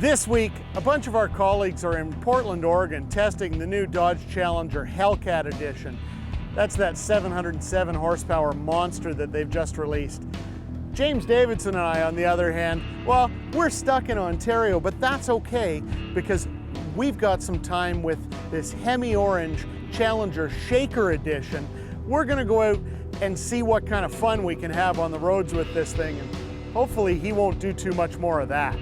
This week, a bunch of our colleagues are in Portland, Oregon, testing the new Dodge Challenger Hellcat edition. That's that 707 horsepower monster that they've just released. James Davidson and I, on the other hand, well, we're stuck in Ontario, but that's okay because we've got some time with this Hemi-Orange Challenger Shaker Edition. We're gonna go out and see what kind of fun we can have on the roads with this thing, and hopefully he won't do too much more of that.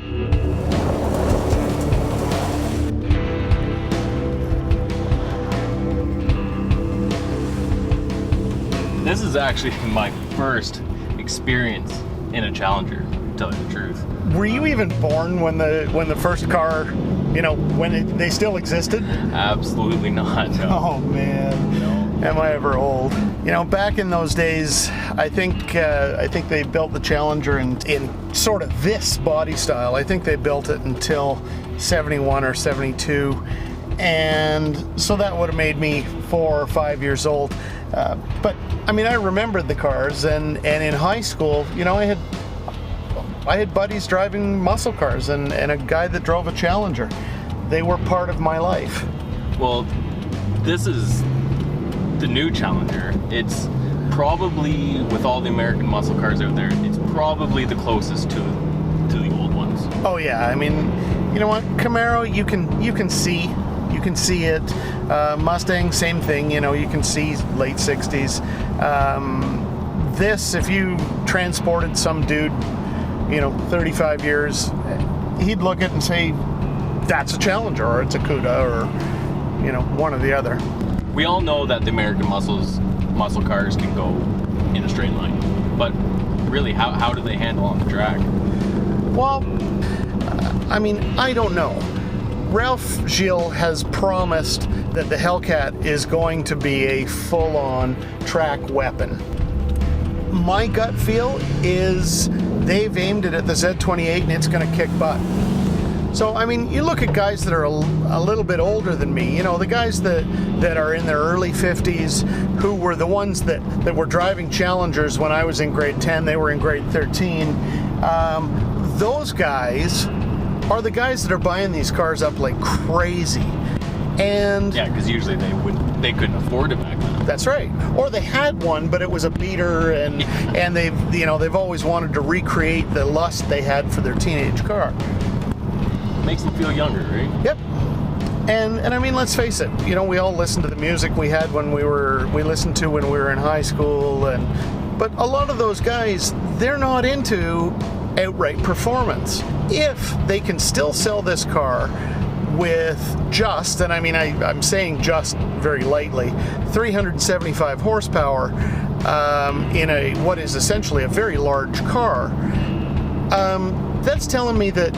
This is actually my first experience in a Challenger, to tell you the truth. Were you even born when the first car, when they still existed? Absolutely not, no. Oh man, No. Am I ever old? Back in those days, I think they built the Challenger in sort of this body style. I think they built it until 71 or 72, and so that would have made me 4 or 5 years old. But I remembered the cars, and in high school, I had buddies driving muscle cars and a guy that drove a Challenger. They were part of my life. Well, this is the new Challenger. It's probably, with all the American muscle cars out there, it's probably the closest to the old ones. Oh yeah, you know what, Camaro, you can see it. Mustang, same thing, you can see late 60s. This, if you transported some dude, 35 years, he'd look at it and say, that's a Challenger, or it's a Cuda, or, one or the other. We all know that the American muscle cars can go in a straight line, but really, how do they handle on the track? Well, I don't know. Ralph Gilles has promised that the Hellcat is going to be a full-on track weapon. My gut feel is they've aimed it at the Z28 and it's going to kick butt. So, you look at guys that are a little bit older than me, the guys that are in their early 50s, who were the ones that were driving Challengers when I was in grade 10, they were in grade 13. Those guys are the guys that are buying these cars up like crazy. And yeah, because usually they couldn't afford it back then. That's right. Or they had one, but it was a beater, and they've always wanted to recreate the lust they had for their teenage car. Makes them feel younger, right? Yep. And let's face it, we all listened to the music we had when we listened to when we were in high school, but a lot of those guys, they're not into outright performance. If they can still sell this car with just, and I'm saying just very lightly, 375 horsepower in what is essentially a very large car, that's telling me that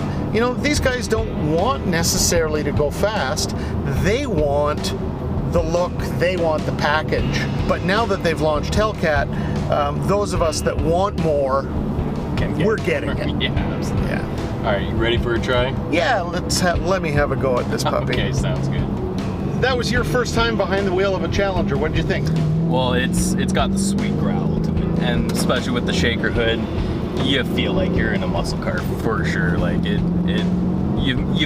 these guys don't want necessarily to go fast. They want the look, they want the package. But now that they've launched Hellcat, those of us that want more, we're getting it. Yeah, absolutely. Yeah. All right, you ready for a try? Yeah, let me have a go at this puppy. Okay, sounds good. That was your first time behind the wheel of a Challenger. What did you think? Well, it's got the sweet growl to it, and especially with the shaker hood, you feel like you're in a muscle car for sure. Like you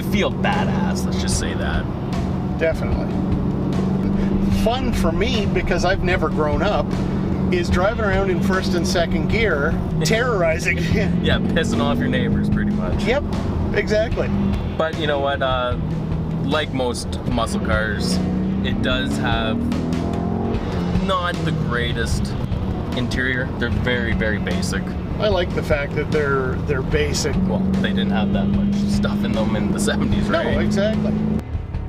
feel badass. Let's just say that. Definitely. Fun for me, because I've never grown up, is driving around in first and second gear, terrorizing. Yeah, pissing off your neighbors pretty much. Yep, exactly. But you know what? Like most muscle cars, it does have not the greatest interior. They're very, very basic. I like the fact that they're basic. Well, they didn't have that much stuff in them in the 70s, right? No, exactly.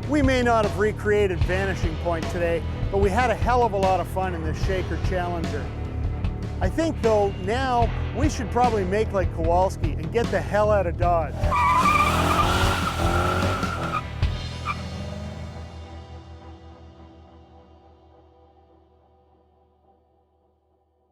We may not have recreated Vanishing Point today, but we had a hell of a lot of fun in this Shaker Challenger. I think, though, now we should probably make like Kowalski and get the hell out of Dodge.